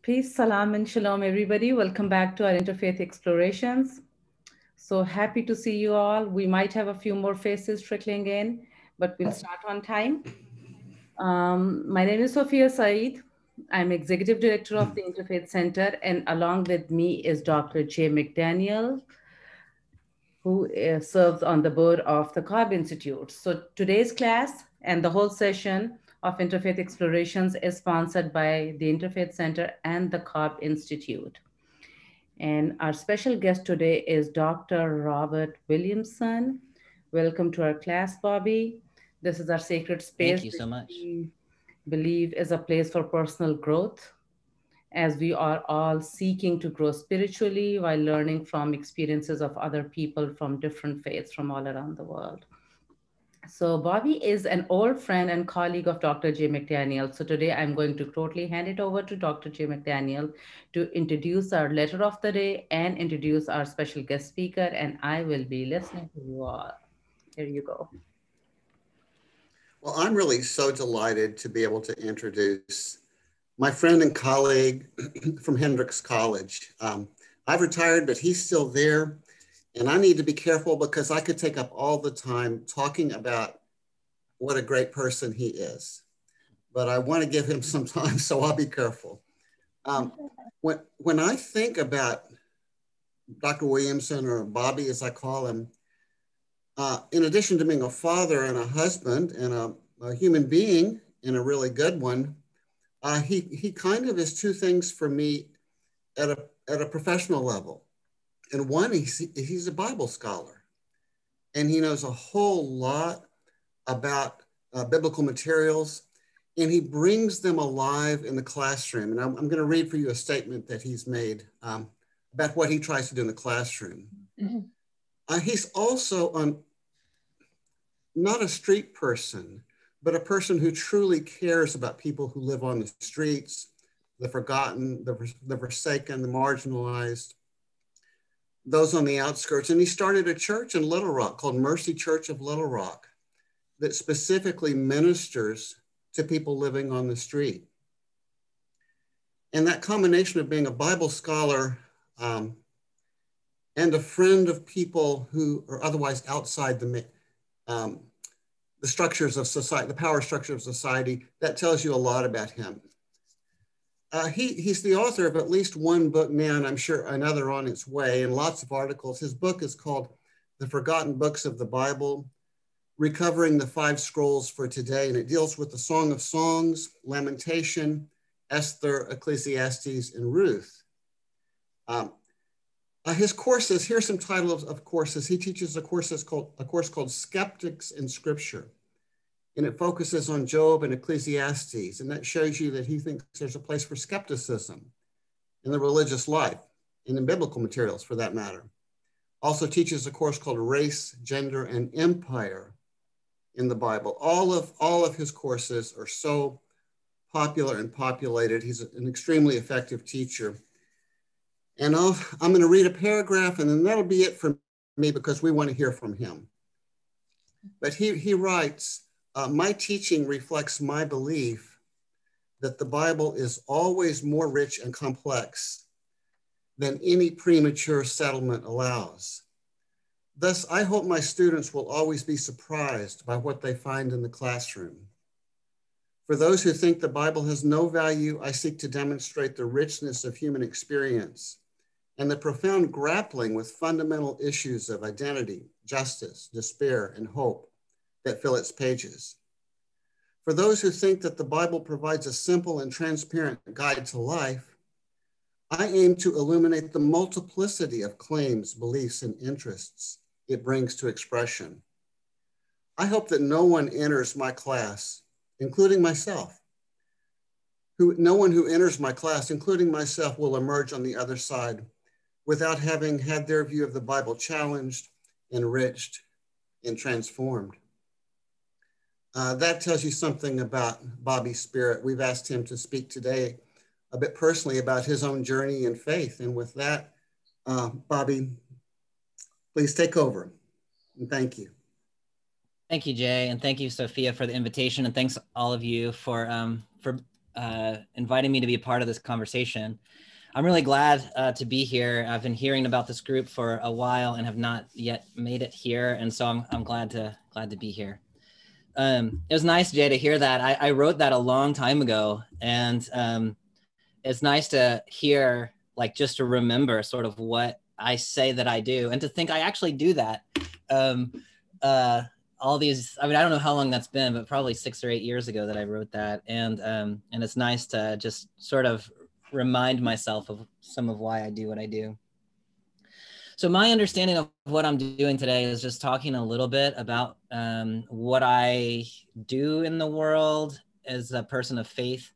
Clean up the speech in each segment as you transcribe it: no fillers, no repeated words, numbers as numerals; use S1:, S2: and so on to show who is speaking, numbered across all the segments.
S1: Peace, salam, and shalom, everybody. Welcome back to our Interfaith Explorations. So happy to see you all. We might have a few more faces trickling in, but we'll start on time. My name is Sophia Saeed. I'm Executive Director of the Interfaith Center, and along with me is Dr. Jay McDaniel, who serves on the board of the Cobb Institute. So today's class and the whole session of Interfaith Explorations is sponsored by the Interfaith Center and the Cobb Institute. And our special guest today is Dr. Robert Williamson. Welcome to our class, Bobby. This is our sacred space.
S2: Thank you so much.
S1: We believe is a place for personal growth, as we are all seeking to grow spiritually while learning from experiences of other people from different faiths from all around the world. So Bobby is an old friend and colleague of Dr. J. McDaniel. So today I'm going to totally hand it over to Dr. J. McDaniel to introduce our letter of the day and introduce our special guest speaker, and I will be listening to you all. Here you go.
S3: Well, I'm really so delighted to be able to introduce my friend and colleague from Hendrix College. I've retired, but he's still there. And I need to be careful because I could take up all the time talking about what a great person he is. But I want to give him some time, so I'll be careful. When I think about Dr. Williamson, or Bobby as I call him, in addition to being a father and a husband and a human being, and a really good one, he kind of is two things for me at a professional level. And one, he's a Bible scholar, and he knows a whole lot about biblical materials, and he brings them alive in the classroom. And I'm going to read for you a statement that he's made about what he tries to do in the classroom. Mm-hmm. He's also not a street person, but a person who truly cares about people who live on the streets, the forgotten, the forsaken, the marginalized, those on the outskirts. And he started a church in Little Rock called Mercy Church of Little Rock that specifically ministers to people living on the street. And that combination of being a Bible scholar and a friend of people who are otherwise outside the structures of society, the power structure of society, that tells you a lot about him. He's the author of at least one book now, and I'm sure another on its way, and lots of articles. His book is called The Forgotten Books of the Bible, Recovering the Five Scrolls for Today, and it deals with the Song of Songs, Lamentation, Esther, Ecclesiastes, and Ruth. His courses, here's some titles of courses. He teaches a course called Skeptics in Scripture, and it focuses on Job and Ecclesiastes. And that shows you that he thinks there's a place for skepticism in the religious life and in biblical materials for that matter. Also teaches a course called Race, Gender, and Empire in the Bible. All of his courses are so popular and populated. He's an extremely effective teacher. And I'm going to read a paragraph, and then that'll be it for me because we want to hear from him. But he writes, my teaching reflects my belief that the Bible is always more rich and complex than any premature settlement allows. Thus, I hope my students will always be surprised by what they find in the classroom. For those who think the Bible has no value, I seek to demonstrate the richness of human experience and the profound grappling with fundamental issues of identity, justice, despair, and hope that fill its pages. For those who think that the Bible provides a simple and transparent guide to life, I aim to illuminate the multiplicity of claims, beliefs, and interests it brings to expression. I hope that no one enters my class, including myself. No one who enters my class, including myself, will emerge on the other side without having had their view of the Bible challenged, enriched, and transformed. That tells you something about Bobby's spirit. We've asked him to speak today a bit personally about his own journey in faith. And with that, Bobby, please take over. And thank you.
S2: Thank you, Jay, and thank you, Sophia, for the invitation, and thanks all of you for inviting me to be a part of this conversation. I'm really glad to be here. I've been hearing about this group for a while and have not yet made it here, and so I'm glad to be here. It was nice, Jay, to hear that. I wrote that a long time ago, and it's nice to hear, like, just to remember sort of what I say that I do, and to think I actually do that. All these, I mean, I don't know how long that's been, but probably 6 or 8 years ago that I wrote that, and it's nice to just sort of remind myself of some of why I do what I do. So my understanding of what I'm doing today is just talking a little bit about what I do in the world as a person of faith,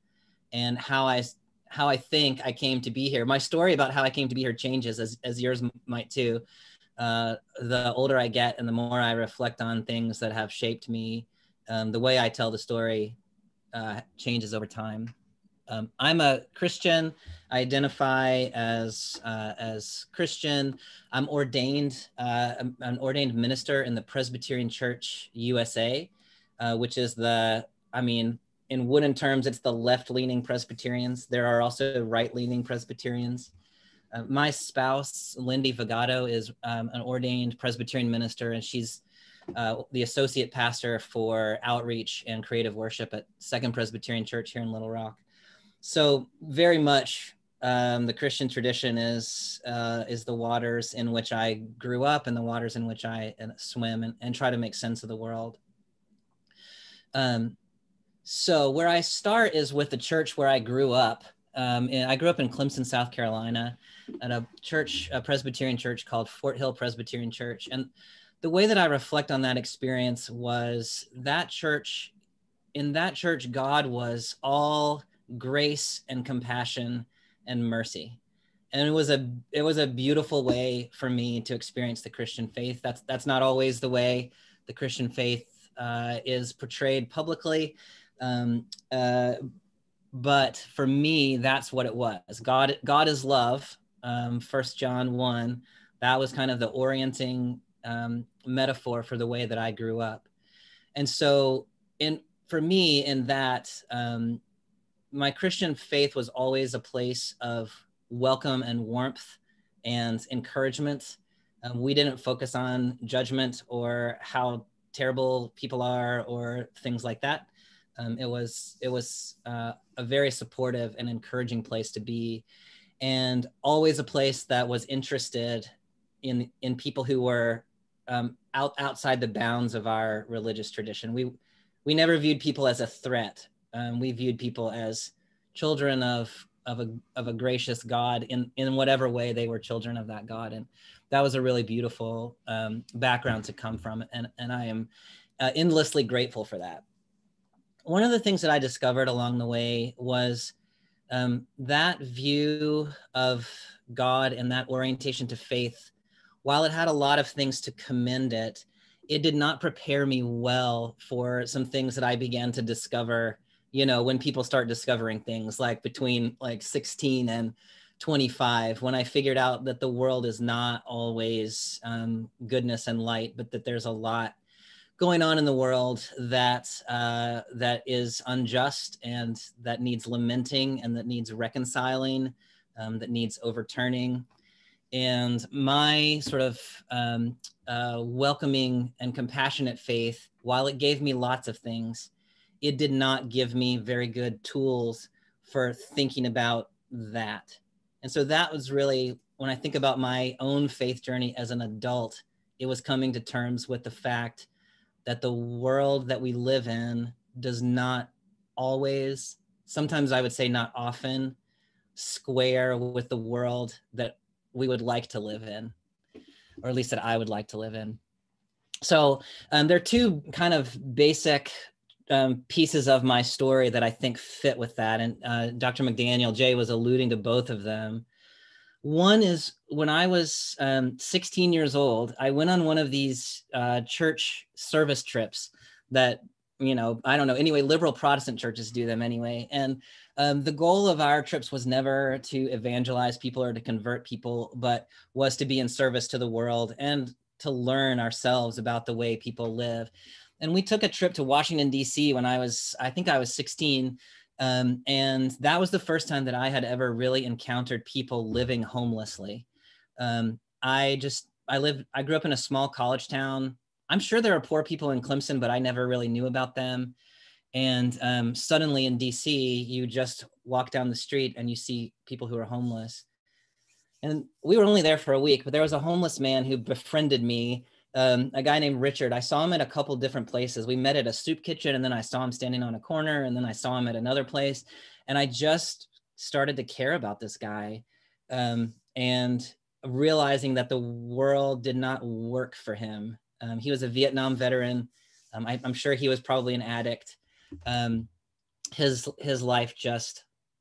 S2: and how I think I came to be here. My story about how I came to be here changes, as yours might too. The older I get and the more I reflect on things that have shaped me, the way I tell the story changes over time. I'm a Christian. I identify as Christian. I'm ordained, an ordained minister in the Presbyterian Church USA, which is in wooden terms, it's the left-leaning Presbyterians. There are also right-leaning Presbyterians. My spouse, Lindy Vigato, is an ordained Presbyterian minister, and she's the associate pastor for outreach and creative worship at Second Presbyterian Church here in Little Rock. So very much the Christian tradition is the waters in which I grew up and the waters in which I swim and try to make sense of the world. So where I start is with the church where I grew up. I grew up in Clemson, South Carolina, at a church, a Presbyterian church called Fort Hill Presbyterian Church. And the way that I reflect on that experience was that church, in that church, God was all grace and compassion and mercy. And it was a beautiful way for me to experience the Christian faith. That's not always the way the Christian faith is portrayed publicly. But for me, that's what it was. God is love. 1 John 1, that was kind of the orienting metaphor for the way that I grew up. And so for me in that, my Christian faith was always a place of welcome and warmth and encouragement. We didn't focus on judgment or how terrible people are or things like that. It was a very supportive and encouraging place to be, and always a place that was interested in people who were outside the bounds of our religious tradition. We never viewed people as a threat. We viewed people as children of a gracious God in whatever way they were children of that God. And that was a really beautiful background to come from. And I am endlessly grateful for that. One of the things that I discovered along the way was that view of God and that orientation to faith, while it had a lot of things to commend it, it did not prepare me well for some things that I began to discover, when people start discovering things, like between 16 and 25, when I figured out that the world is not always goodness and light, but that there's a lot going on in the world that is unjust and that needs lamenting and that needs reconciling, that needs overturning. And my sort of welcoming and compassionate faith, while it gave me lots of things, it did not give me very good tools for thinking about that. And so that was really, when I think about my own faith journey as an adult, it was coming to terms with the fact that the world that we live in does not always, sometimes I would say not often, square with the world that we would like to live in, or at least that I would like to live in. So there are two kind of basic pieces of my story that I think fit with that. And Dr. McDaniel, Jay, was alluding to both of them. One is when I was 16 years old, I went on one of these church service trips that, I don't know, anyway, liberal Protestant churches do them anyway. And the goal of our trips was never to evangelize people or to convert people, but was to be in service to the world and to learn ourselves about the way people live. And we took a trip to Washington, D.C. when I think I was 16. And that was the first time that I had ever really encountered people living homelessly. I grew up in a small college town. I'm sure there are poor people in Clemson, but I never really knew about them. And suddenly in DC, you just walk down the street and you see people who are homeless. And we were only there for a week, but there was a homeless man who befriended me, a guy named Richard. I saw him at a couple different places. We met at a soup kitchen, and then I saw him standing on a corner, and then I saw him at another place. And I just started to care about this guy, and realizing that the world did not work for him. He was a Vietnam veteran. I'm sure he was probably an addict. His life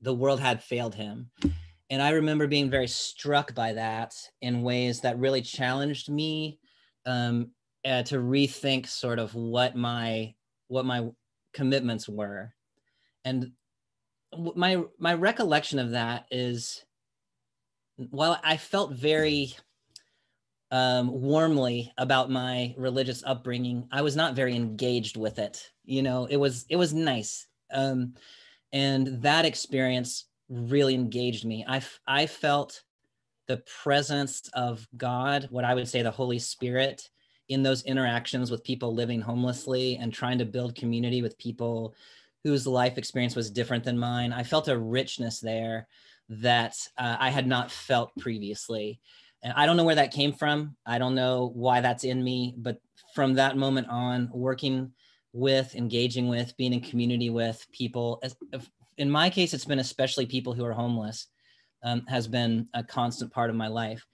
S2: the world had failed him. And I remember being very struck by that in ways that really challenged me to rethink sort of what my commitments were. And my recollection of that is, while I felt very warmly about my religious upbringing, I was not very engaged with it. It was nice. And that experience really engaged me. I felt the presence of God, what I would say the Holy Spirit, in those interactions with people living homelessly and trying to build community with people whose life experience was different than mine. I felt a richness there that I had not felt previously. And I don't know where that came from. I don't know why that's in me, but from that moment on, working with, engaging with, being in community with people, in my case, it's been especially people who are homeless, has been a constant part of my life.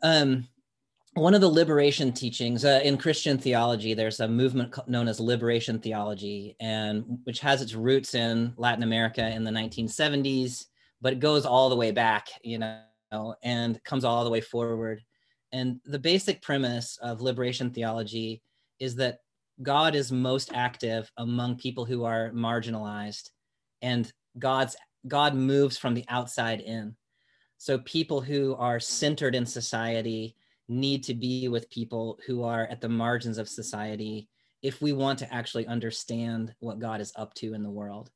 S2: One of the liberation teachings in Christian theology, there's a movement known as liberation theology, and which has its roots in Latin America in the 1970s, but it goes all the way back, and comes all the way forward. And the basic premise of liberation theology is that God is most active among people who are marginalized, and God moves from the outside in. So people who are centered in society need to be with people who are at the margins of society if we want to actually understand what God is up to in the world.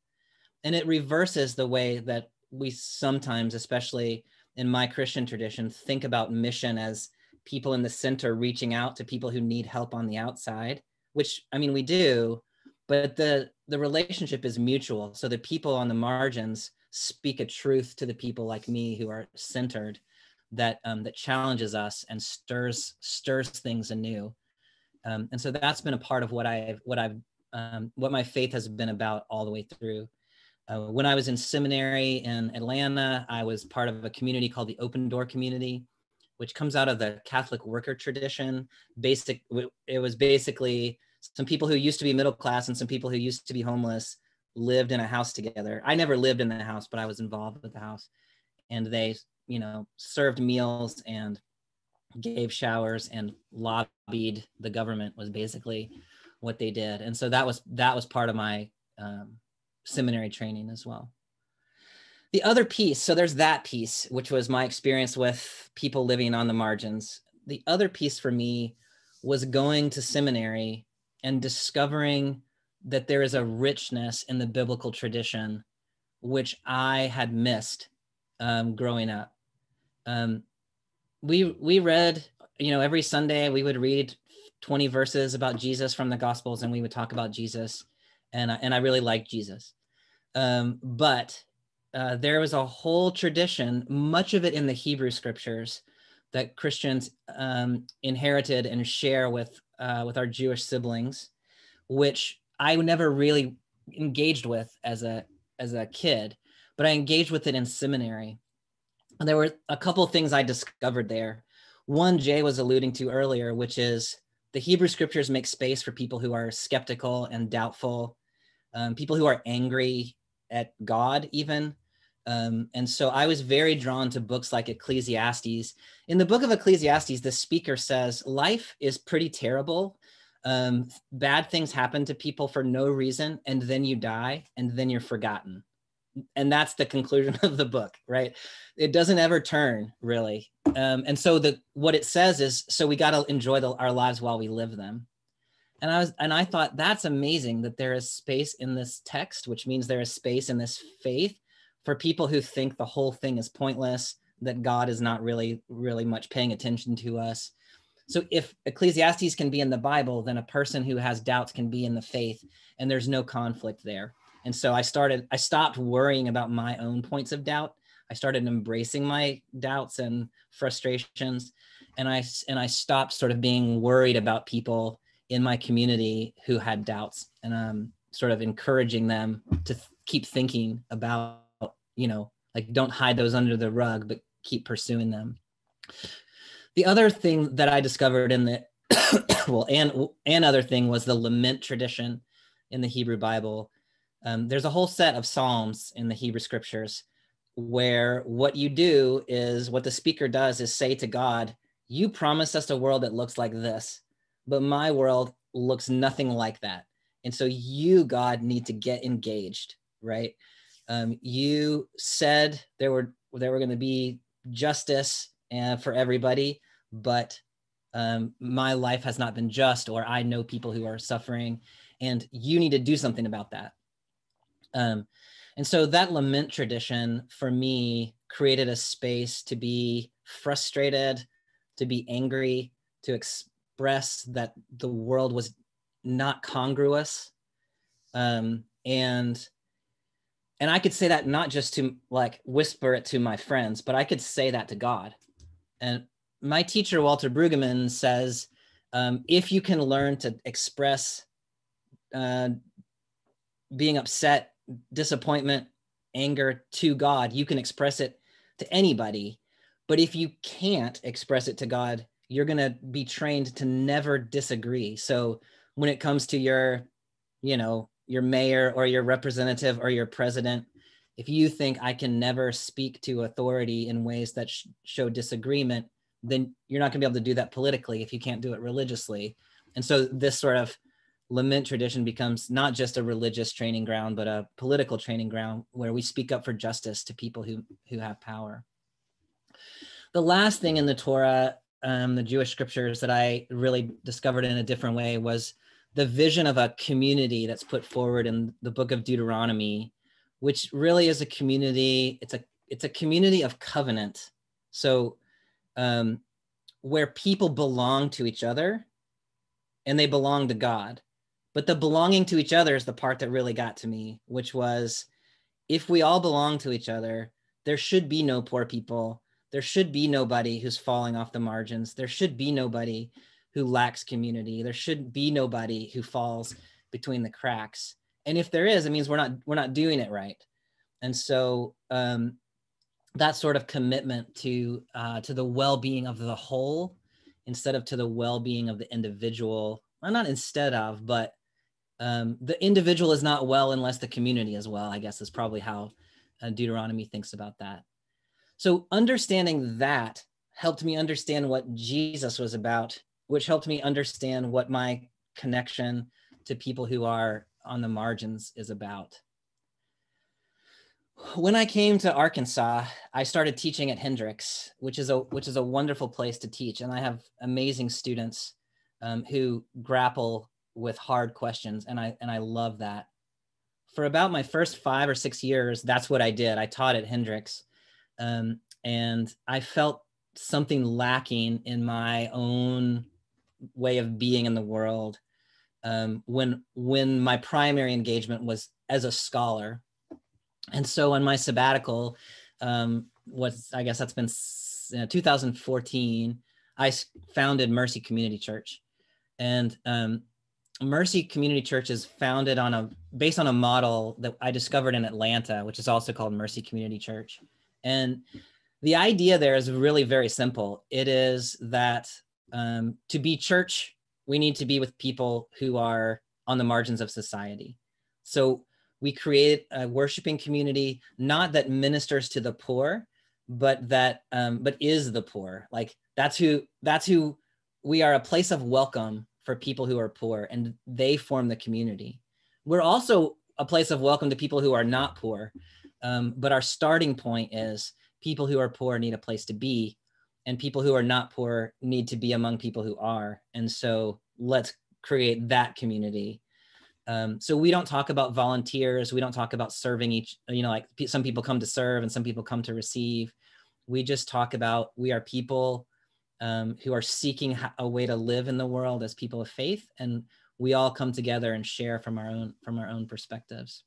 S2: And it reverses the way that we sometimes, especially in my Christian tradition, think about mission as people in the center reaching out to people who need help on the outside, which, I mean, we do, but the relationship is mutual. So the people on the margins speak a truth to the people like me who are centered, that challenges us and stirs things anew. And so that's been a part of what my faith has been about all the way through. When I was in seminary in Atlanta, I was part of a community called the Open Door Community, which comes out of the Catholic worker tradition. It was basically some people who used to be middle class and some people who used to be homeless lived in a house together. I never lived in the house, but I was involved with the house. And they, served meals and gave showers and lobbied the government, was basically what they did. And so that was part of my seminary training as well. The other piece, so there's that piece, which was my experience with people living on the margins. The other piece for me was going to seminary and discovering that there is a richness in the biblical tradition, which I had missed growing up. We read, every Sunday we would read 20 verses about Jesus from the Gospels, and we would talk about Jesus, and I really liked Jesus. But there was a whole tradition, much of it in the Hebrew scriptures, that Christians inherited and share with our Jewish siblings, which I never really engaged with as a kid, but I engaged with it in seminary. And there were a couple of things I discovered there. One, Jay was alluding to earlier, which is the Hebrew scriptures make space for people who are skeptical and doubtful, people who are angry at God even. And so I was very drawn to books like Ecclesiastes. In the book of Ecclesiastes, the speaker says, life is pretty terrible. Bad things happen to people for no reason, and then you die, and then you're forgotten. And that's the conclusion of the book, right? It doesn't ever turn, really. And so what it says is, so we got to enjoy our lives while we live them. And I thought, that's amazing that there is space in this text, which means there is space in this faith for people who think the whole thing is pointless, that God is not really much paying attention to us. So if Ecclesiastes can be in the Bible, then a person who has doubts can be in the faith, and there's no conflict there. And so I stopped worrying about my own points of doubt. I started embracing my doubts and frustrations, and I stopped sort of being worried about people in my community who had doubts, and sort of encouraging them to keep thinking about, like, don't hide those under the rug, but keep pursuing them. The other thing that I discovered in the, well, and other thing was the lament tradition in the Hebrew Bible. There's a whole set of Psalms in the Hebrew scriptures where what you do is, what the speaker does is say to God, you promised us a world that looks like this, but my world looks nothing like that. And so you, God, need to get engaged, right? You said there were going to be justice for everybody, but my life has not been just, or I know people who are suffering, and you need to do something about that. And so that lament tradition for me created a space to be frustrated, to be angry, to express that the world was not congruous. And I could say that not just to, like, whisper it to my friends, but I could say that to God. And my teacher, Walter Brueggemann, says, if you can learn to express being upset, disappointment, anger to God, you can express it to anybody. But if you can't express it to God, you're going to be trained to never disagree. So when it comes to your mayor or your representative or your president, if you think I can never speak to authority in ways that show disagreement, then you're not going to be able to do that politically if you can't do it religiously. And so this sort of lament tradition becomes not just a religious training ground, but a political training ground where we speak up for justice to people who have power. The last thing in the Torah, the Jewish scriptures, that I really discovered in a different way was the vision of a community that's put forward in the book of Deuteronomy, which really is a community. It's a community of covenant. So where people belong to each other and they belong to God. But the belonging to each other is the part that really got to me, which was, if we all belong to each other, there should be no poor people. There should be nobody who's falling off the margins. There should be nobody who lacks community. There should be nobody who falls between the cracks. And if there is, it means we're not doing it right. And so that sort of commitment to the well-being of the whole instead of to the well-being of the individual, well, not instead of, but the individual is not well unless the community is well, I guess, is probably how Deuteronomy thinks about that. So understanding that helped me understand what Jesus was about, which helped me understand what my connection to people who are on the margins is about. When I came to Arkansas, I started teaching at Hendrix, which is a wonderful place to teach. And I have amazing students who grapple with hard questions. And I love that. For about my first 5 or 6 years, that's what I did. I taught at Hendrix. And I felt something lacking in my own way of being in the world when my primary engagement was as a scholar. And so on my sabbatical, I guess that's been 2014, I founded Mercy Community Church. And Mercy Community Church is founded based on a model that I discovered in Atlanta, which is also called Mercy Community Church. And the idea there is really very simple. It is that to be church, we need to be with people who are on the margins of society. So we create a worshiping community, not that ministers to the poor, but that but is the poor. Like that's who we are, a place of welcome for people who are poor, and they form the community. We're also a place of welcome to people who are not poor, but our starting point is people who are poor need a place to be, and people who are not poor need to be among people who are. And so let's create that community. So we don't talk about volunteers. We don't talk about serving each, like some people come to serve and some people come to receive. We just talk about, we are people who are seeking a way to live in the world as people of faith. And we all come together and share from our own perspectives.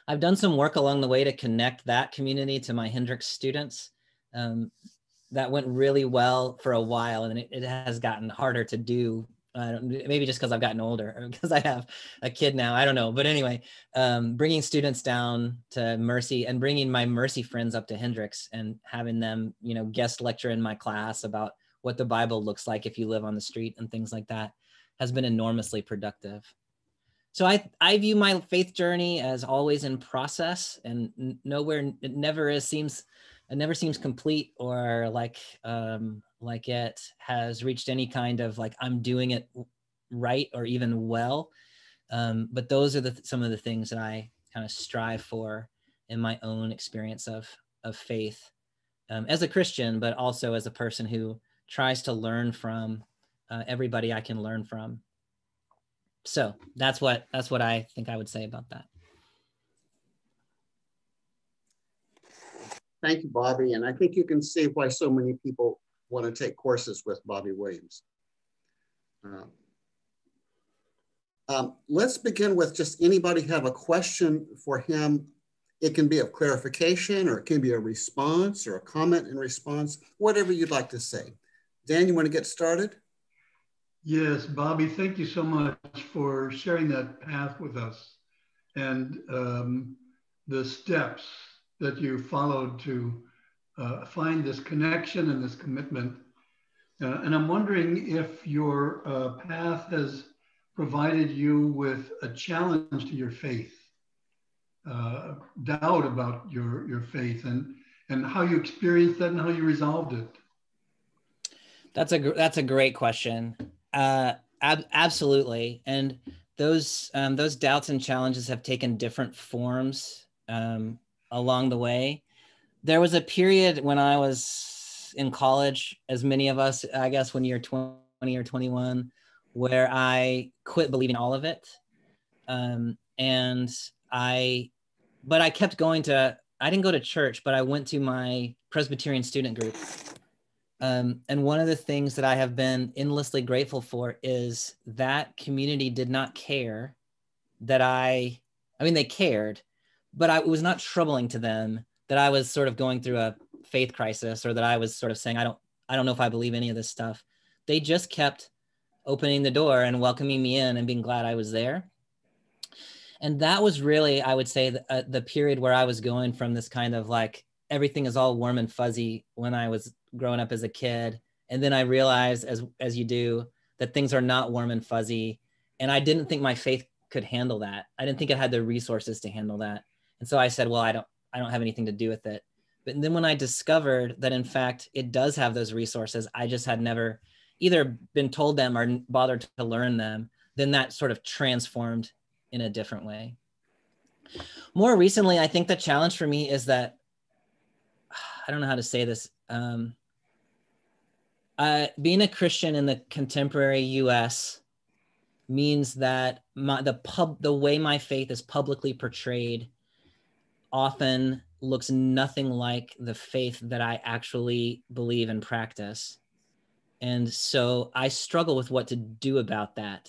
S2: I've done some work along the way to connect that community to my Hendrix students. That went really well for a while, and it has gotten harder to do. Maybe just because I've gotten older or because I have a kid now, I don't know. But anyway, bringing students down to Mercy and bringing my Mercy friends up to Hendrix and having them, guest lecture in my class about what the Bible looks like if you live on the street and things like that has been enormously productive. So I view my faith journey as always in process, and it never seems complete or like it has reached any kind of like I'm doing it right or even well. But those are some of the things that I kind of strive for in my own experience of faith as a Christian, but also as a person who tries to learn from everybody I can learn from. So that's what I think I would say about that.
S3: Thank you, Bobby. And I think you can see why so many people want to take courses with Bobby Williams. Let's begin with just anybody have a question for him. It can be a clarification, or it can be a response or a comment in response, whatever you'd like to say. Dan, you want to get started?
S4: Yes, Bobby, thank you so much for sharing that path with us and the steps that you followed to find this connection and this commitment. And I'm wondering if your path has provided you with a challenge to your faith, doubt about your faith, and how you experienced that and how you resolved it.
S2: That's a great question. Absolutely. And those doubts and challenges have taken different forms along the way. There was a period when I was in college, as many of us, I guess, when you're 20 or 21, where I quit believing all of it. But I kept going I didn't go to church, but I went to my Presbyterian student group. And one of the things that I have been endlessly grateful for is that community did not care that they cared, but it was not troubling to them that I was sort of going through a faith crisis, or that I was sort of saying, I don't know if I believe any of this stuff. They just kept opening the door and welcoming me in and being glad I was there. And that was really, I would say, the period where I was going from this kind of like, everything is all warm and fuzzy when I was growing up as a kid. And then I realized, as you do, that things are not warm and fuzzy. And I didn't think my faith could handle that. I didn't think it had the resources to handle that. And so I said, well, I don't have anything to do with it. But then when I discovered that, in fact, it does have those resources, I just had never either been told them or bothered to learn them, then that sort of transformed in a different way. More recently, I think the challenge for me is that, I don't know how to say this, being a Christian in the contemporary US means that the way my faith is publicly portrayed often looks nothing like the faith that I actually believe and practice. And so I struggle with what to do about that.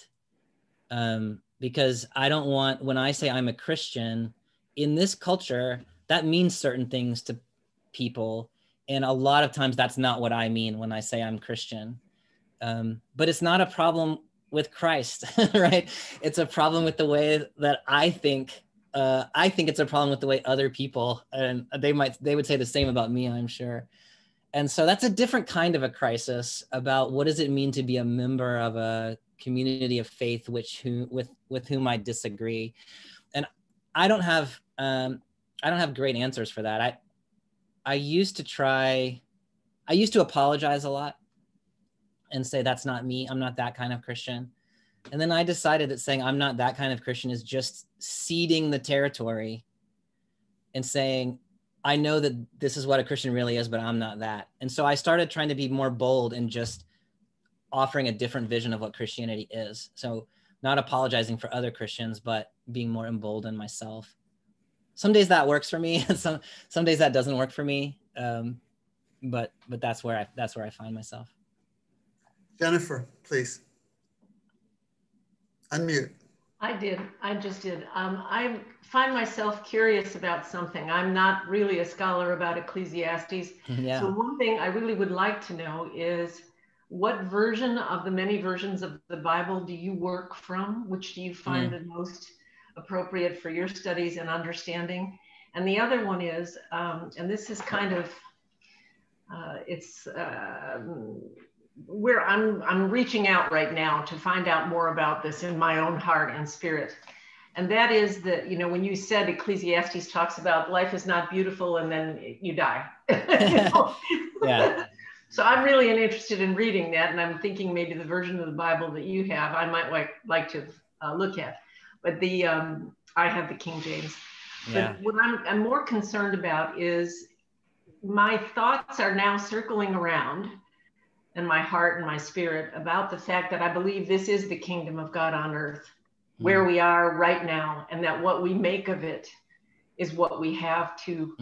S2: Because I don't want, when I say I'm a Christian, in this culture, that means certain things to people. And a lot of times that's not what I mean when I say I'm Christian. But it's not a problem with Christ, right? It's a problem with the way that I think it's a problem with the way other people, and they would say the same about me, I'm sure. And so that's a different kind of a crisis about what does it mean to be a member of a community of faith with whom I disagree. And I don't have great answers for that. I used to apologize a lot and say, that's not me. I'm not that kind of Christian. And then I decided that saying I'm not that kind of Christian is just ceding the territory and saying, I know that this is what a Christian really is, but I'm not that. And so I started trying to be more bold and just offering a different vision of what Christianity is. So not apologizing for other Christians, but being more emboldened myself. Some days that works for me, and some days that doesn't work for me. But that's where I find myself.
S3: Jennifer, please. Unmute.
S5: I just did. I find myself curious about something. I'm not really a scholar about Ecclesiastes.
S2: Yeah.
S5: So one thing I really would like to know is, what version of the many versions of the Bible do you work from? Which do you find the most appropriate for your studies and understanding? And the other one is, and this is kind of, where I'm reaching out right now to find out more about this in my own heart and spirit. And that is that, you know, when you said Ecclesiastes talks about life is not beautiful and then you die. You know?
S2: Yeah.
S5: So I'm really interested in reading that, and I'm thinking maybe the version of the Bible that you have, I might like to look at. But I have the King James.
S2: Yeah.
S5: But what I'm more concerned about is, my thoughts are now circling around in my heart and my spirit about the fact that I believe this is the kingdom of God on earth, where we are right now, and that what we make of it is what we have to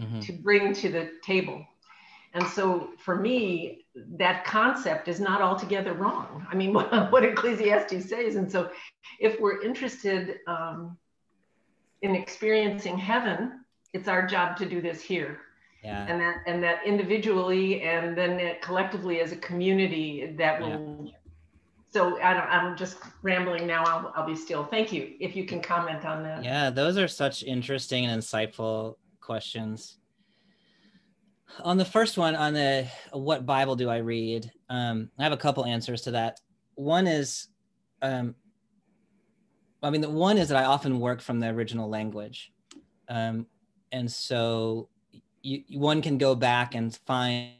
S5: bring to the table. And so for me, that concept is not altogether wrong. I mean, what Ecclesiastes says. And so if we're interested in experiencing heaven, it's our job to do this here.
S2: Yeah.
S5: And that individually, and then collectively as a community, that will. Yeah. So I'm just rambling now. I'll be still. Thank you. If you can comment on that.
S2: Yeah, those are such interesting and insightful questions. On the first one, on the what Bible do I read? I have a couple answers to that. One is, the one is that I often work from the original language, and so one can go back and find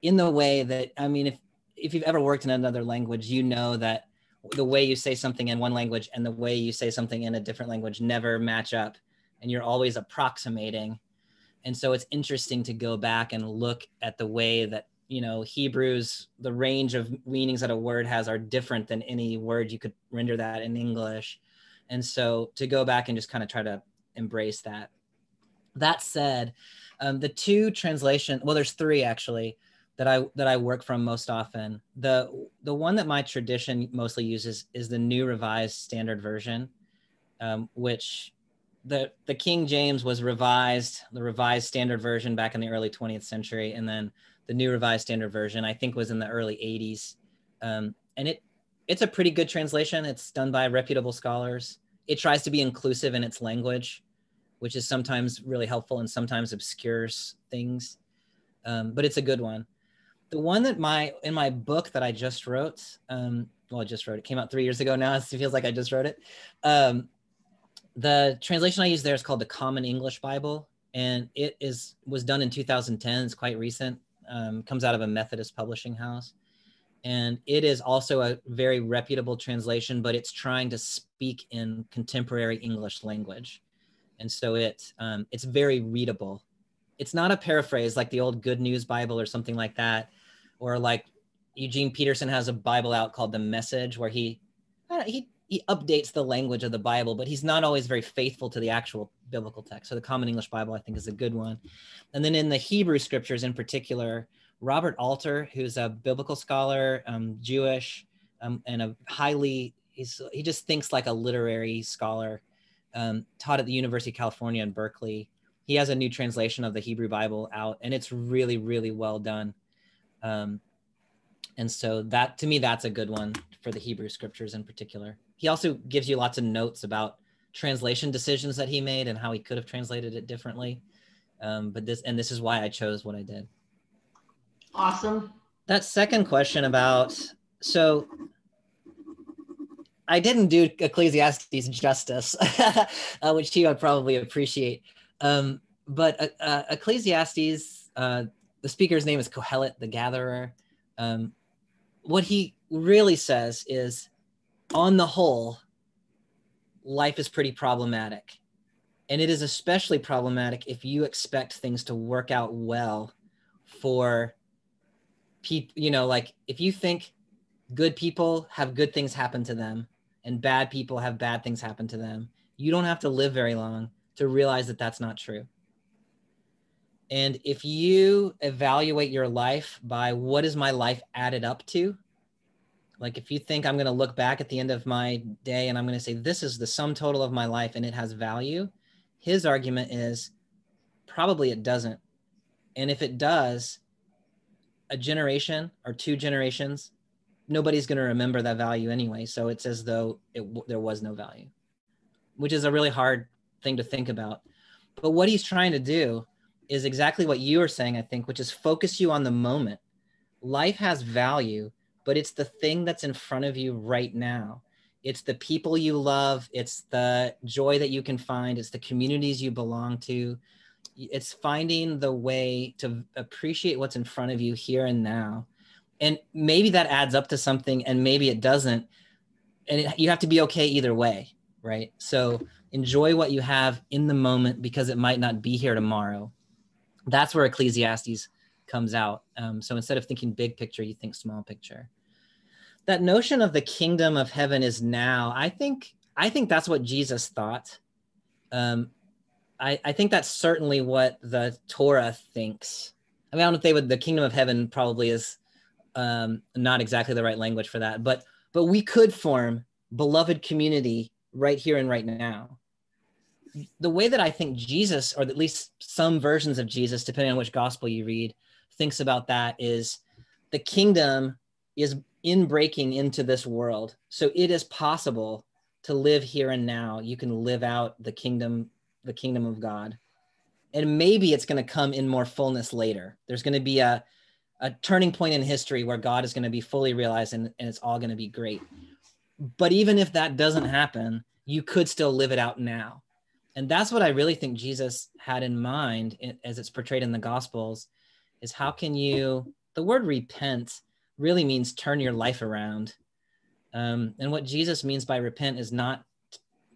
S2: in the way that, I mean, if you've ever worked in another language, you know that the way you say something in one language and the way you say something in a different language never match up, and you're always approximating. And so it's interesting to go back and look at the way that, you know, Hebrews, the range of meanings that a word has are different than any word you could render that in English. And so to go back and just kind of try to embrace that. That said, the two translation, well, there's three actually that I work from most often. The one that my tradition mostly uses is the New Revised Standard Version, which the King James was revised, the Revised Standard Version back in the early 20th century, and then the New Revised Standard Version, I think, was in the early 80s. And it's a pretty good translation. It's done by reputable scholars. It tries to be inclusive in its language, which is sometimes really helpful and sometimes obscures things. But it's a good one. The one that in my book that I just wrote, it came out 3 years ago now. It feels like I just wrote it. The translation I use there is called the Common English Bible, and it was done in 2010. It's quite recent. Comes out of a Methodist publishing house, and it is also a very reputable translation, but it's trying to speak in contemporary English language, and so it's very readable. It's not a paraphrase like the old Good News Bible or something like that, or like Eugene Peterson has a Bible out called The Message, where he updates the language of the Bible, but he's not always very faithful to the actual biblical text. So the Common English Bible, I think, is a good one. And then in the Hebrew scriptures in particular, Robert Alter, who's a biblical scholar, Jewish, and he just thinks like a literary scholar, taught at the University of California in Berkeley. He has a new translation of the Hebrew Bible out, and it's really, really well done. And so that, to me, that's a good one for the Hebrew scriptures in particular. He also gives you lots of notes about translation decisions that he made and how he could have translated it differently. But this is why I chose what I did.
S5: Awesome.
S2: That second question about, so I didn't do Ecclesiastes justice, which he would probably appreciate. But Ecclesiastes, the speaker's name is Kohelet, the gatherer. What he really says is, on the whole, life is pretty problematic. And it is especially problematic if you expect things to work out well for people, you know, like if you think Good people have good things happen to them, and bad people have bad things happen to them. You don't have to live very long to realize that that's not true. And if you evaluate your life by what is my life added up to, like if you think I'm going to look back at the end of my day and I'm going to say, this is the sum total of my life and it has value, his argument is probably it doesn't. And if it does, a generation or 2 generations, nobody's going to remember that value anyway. So it's as though there was no value, which is a really hard thing to think about. But what he's trying to do is exactly what you were saying, I think, which is focus you on the moment. Life has value, but it's the thing that's in front of you right now. It's the people you love. It's the joy that you can find. It's the communities you belong to. It's finding the way to appreciate what's in front of you here and now. And maybe that adds up to something and maybe it doesn't. And you have to be okay either way, right? So enjoy what you have in the moment because it might not be here tomorrow. That's where Ecclesiastes comes out. So instead of thinking big picture, you think small picture. That notion of the kingdom of heaven is now, I think that's what Jesus thought. I think that's certainly what the Torah thinks. I mean, I don't know if the kingdom of heaven probably is not exactly the right language for that, but we could form beloved community right here and right now. The way that I think Jesus, or at least some versions of Jesus, depending on which gospel you read, thinks about that is the kingdom is in breaking into this world. So it is possible to live here and now. You can live out the kingdom of God. And maybe it's going to come in more fullness later. There's going to be a turning point in history where God is going to be fully realized and it's all going to be great. But even if that doesn't happen, you could still live it out now. And that's what I really think Jesus had in mind as it's portrayed in the Gospels, is how can you, the word repent really means turn your life around. And what Jesus means by repent is not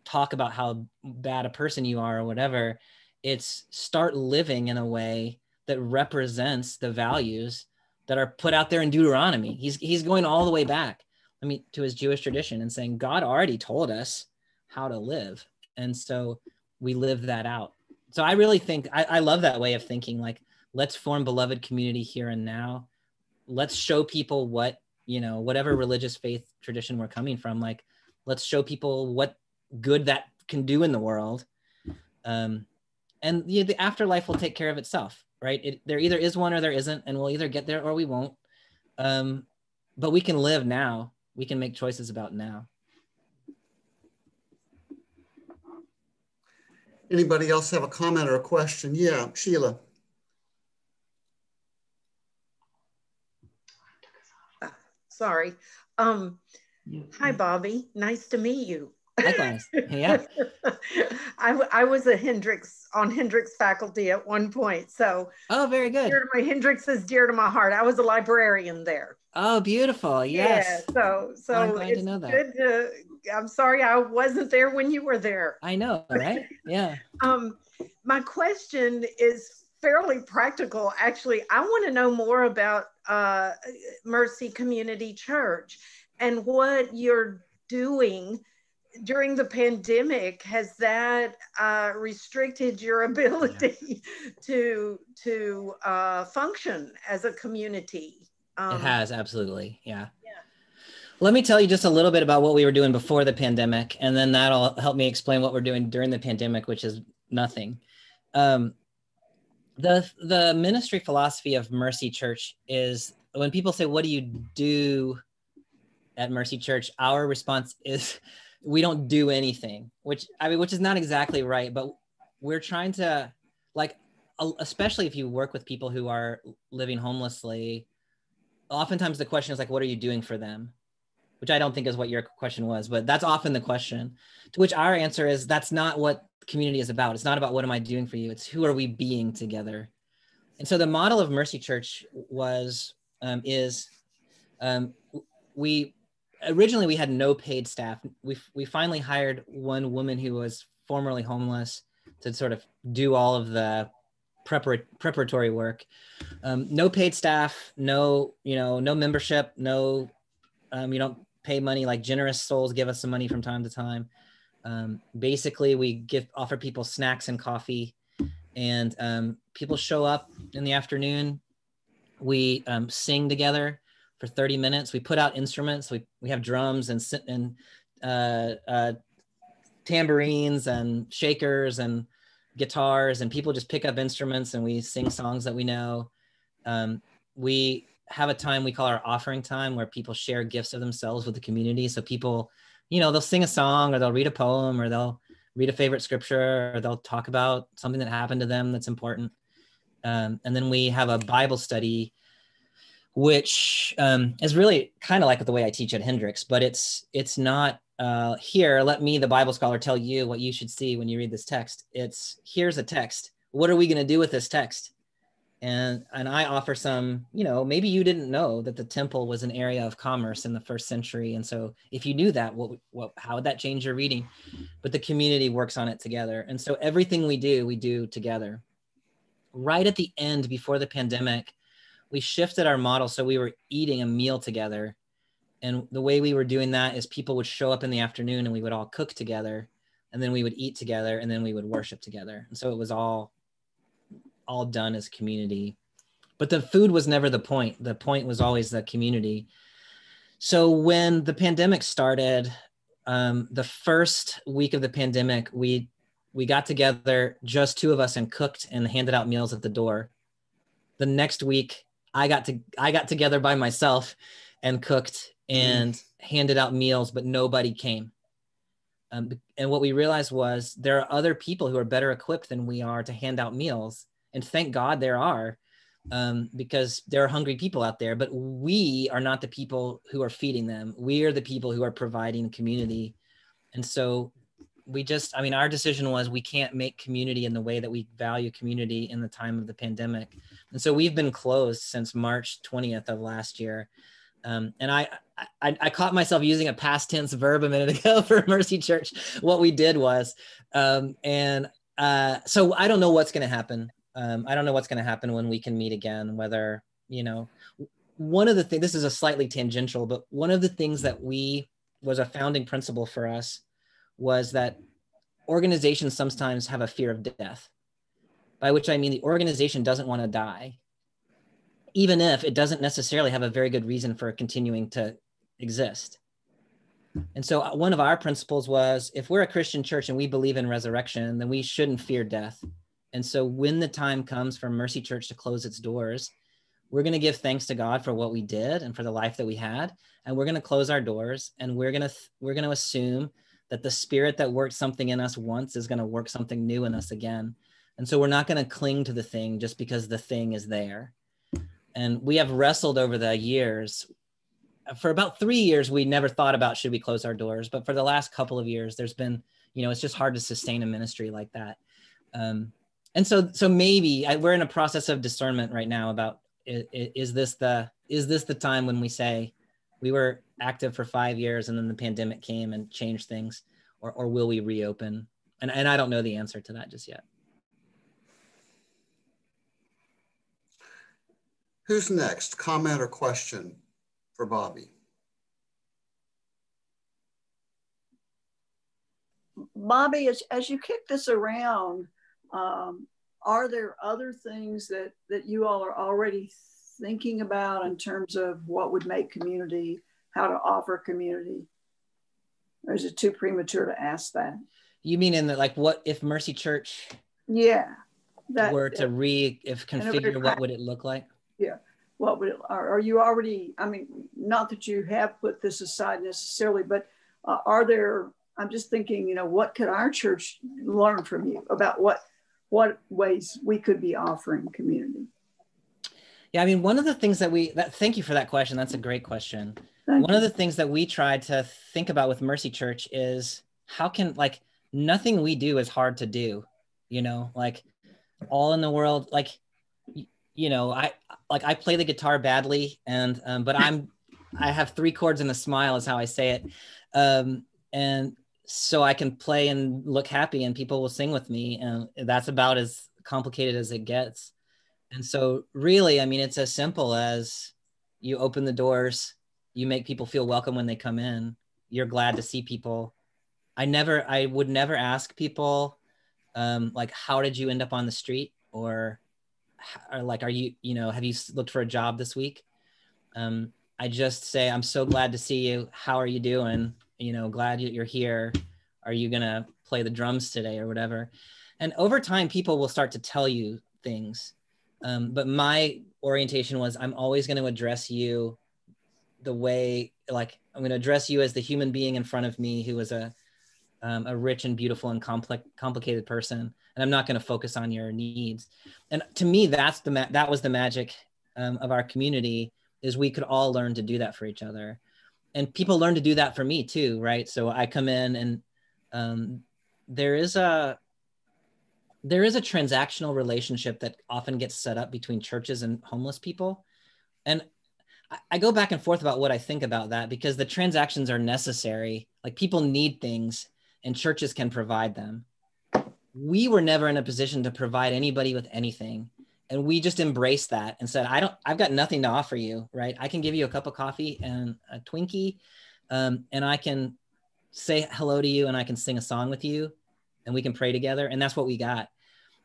S2: talk about how bad a person you are or whatever. It's start living in a way that represents the values that are put out there in Deuteronomy. He's going all the way back, to his Jewish tradition and saying, God already told us how to live. And so we live that out. So I really think, I love that way of thinking, like, let's form beloved community here and now. Let's show people what, whatever religious faith tradition we're coming from, like, let's show people what good that can do in the world. And the afterlife will take care of itself, right? There either is one or there isn't, and we'll either get there or we won't. But we can live now. We can make choices about now.
S3: Anybody else have a comment or a question? Yeah, Sheila.
S6: Sorry. Hi, Bobby. Nice to meet you.
S2: Likewise. Yeah.
S6: I was on Hendrix faculty at one point. So
S2: oh, very good.
S6: Hendrix is dear to my heart. I was a librarian there.
S2: Oh, beautiful. Yes.
S6: Yeah. So I'm glad to know that. I'm sorry I wasn't there when you were there.
S2: I know, right? Yeah.
S6: My question is fairly practical. Actually, I want to know more about Mercy Community Church and what you're doing during the pandemic. Has that restricted your ability to function as a community?
S2: It has, absolutely. Yeah. Let me tell you just a little bit about what we were doing before the pandemic, and then that'll help me explain what we're doing during the pandemic, which is nothing. The ministry philosophy of Mercy Church is, when people say, what do you do at Mercy Church? Our response is, we don't do anything, which is not exactly right, but we're trying to, like, especially if you work with people who are living homelessly, oftentimes the question is like, what are you doing for them? Which I don't think is what your question was, but that's often the question, to which our answer is, that's not what community is about. It's not about what am I doing for you? It's who are we being together? And so the model of Mercy Church we originally had no paid staff. We finally hired one woman who was formerly homeless to sort of do all of the preparatory work. No paid staff, no membership, no we don't pay money. Like generous souls give us some money from time to time. Basically, we offer people snacks and coffee, and people show up in the afternoon. We sing together for 30 minutes. We put out instruments. We have drums and tambourines and shakers and guitars, and people just pick up instruments and we sing songs that we know. We have a time we call our offering time, where people share gifts of themselves with the community. So people, they'll sing a song, or they'll read a poem, or they'll read a favorite scripture, or they'll talk about something that happened to them that's important. And then we have a Bible study, which is really kind of like the way I teach at Hendrix, but it's not here, let me, the Bible scholar, tell you what you should see when you read this text. It's, here's a text. What are we going to do with this text? And I offer some, maybe you didn't know that the temple was an area of commerce in the 1st century. And so if you knew that, how would that change your reading? But the community works on it together. And so everything we do together. Right at the end, before the pandemic, we shifted our model. So we were eating a meal together. And the way we were doing that is people would show up in the afternoon and we would all cook together, and then we would eat together, and then we would worship together. And so it was all done as community. But the food was never the point. The point was always the community. So when the pandemic started, the first week of the pandemic, we got together, just 2 of us, and cooked and handed out meals at the door. The next week, I got together by myself and cooked and handed out meals, but nobody came. And what we realized was there are other people who are better equipped than we are to hand out meals. And thank God there are, because there are hungry people out there, but we are not the people who are feeding them. We are the people who are providing community. And so our decision was, we can't make community in the way that we value community in the time of the pandemic. And so we've been closed since March 20th of last year. And I caught myself using a past tense verb a minute ago for Mercy Church. What we did was, so I don't know what's going to happen. I don't know what's going to happen when we can meet again, whether, one of the things, this is a slightly tangential, but one of the things that was a founding principle for us was that organizations sometimes have a fear of death, by which I mean the organization doesn't want to die, even if it doesn't necessarily have a very good reason for continuing to exist. And so one of our principles was, if we're a Christian church and we believe in resurrection, then we shouldn't fear death. And so when the time comes for Mercy Church to close its doors, we're going to give thanks to God for what we did and for the life that we had. And we're going to close our doors, and we're going to assume that the Spirit that worked something in us once is going to work something new in us again. And so we're not going to cling to the thing just because the thing is there. And we have wrestled over the years. For about 3 years, we never thought about, should we close our doors? But for the last couple of years, there's been, it's just hard to sustain a ministry like that. And so maybe we're in a process of discernment right now about, is this the time when we say, we were active for 5 years and then the pandemic came and changed things, or will we reopen? And I don't know the answer to that just yet.
S3: Who's next? Comment or question for Bobby?
S7: Bobby, as you kick this around, are there other things that you all are already thinking about in terms of what would make community, how to offer community? Or is it too premature to ask that?
S2: You mean in the, what if Mercy Church were to configure, what would it look like?
S7: Yeah. What would it, are you already, not that you have put this aside necessarily, but are there, I'm just thinking, what could our church learn from you about what ways we could be offering community?
S2: Yeah, one of the things thank you for that question. That's a great question. One of the things that we tried to think about with Mercy Church is, how can, nothing we do is hard to do, all in the world, I play the guitar badly, and but I have 3 chords and a smile is how I say it, and so I can play and look happy, and people will sing with me, and that's about as complicated as it gets. And so really, it's as simple as you open the doors, You make people feel welcome when they come in. You're glad to see people. I would never ask people, like, how did you end up on the street? Or like, have you looked for a job this week? I just say, I'm so glad to see you. How are you doing? Glad you're here. Are you gonna play the drums today or whatever? And over time, people will start to tell you things. But my orientation was, I'm always going to address you the way, like, I'm going to address you as the human being in front of me who was a rich and beautiful and complicated person. And I'm not going to focus on your needs. And to me, that was the magic of our community, is we could all learn to do that for each other. And people learn to do that for me too, right? So I come in and there is a transactional relationship that often gets set up between churches and homeless people. And I go back and forth about what I think about that, because the transactions are necessary. Like, people need things and churches can provide them. We were never in a position to provide anybody with anything. And we just embraced that and said, I've got nothing to offer you, right? I can give you a cup of coffee and a Twinkie, and I can say hello to you and I can sing a song with you and we can pray together. And that's what we got.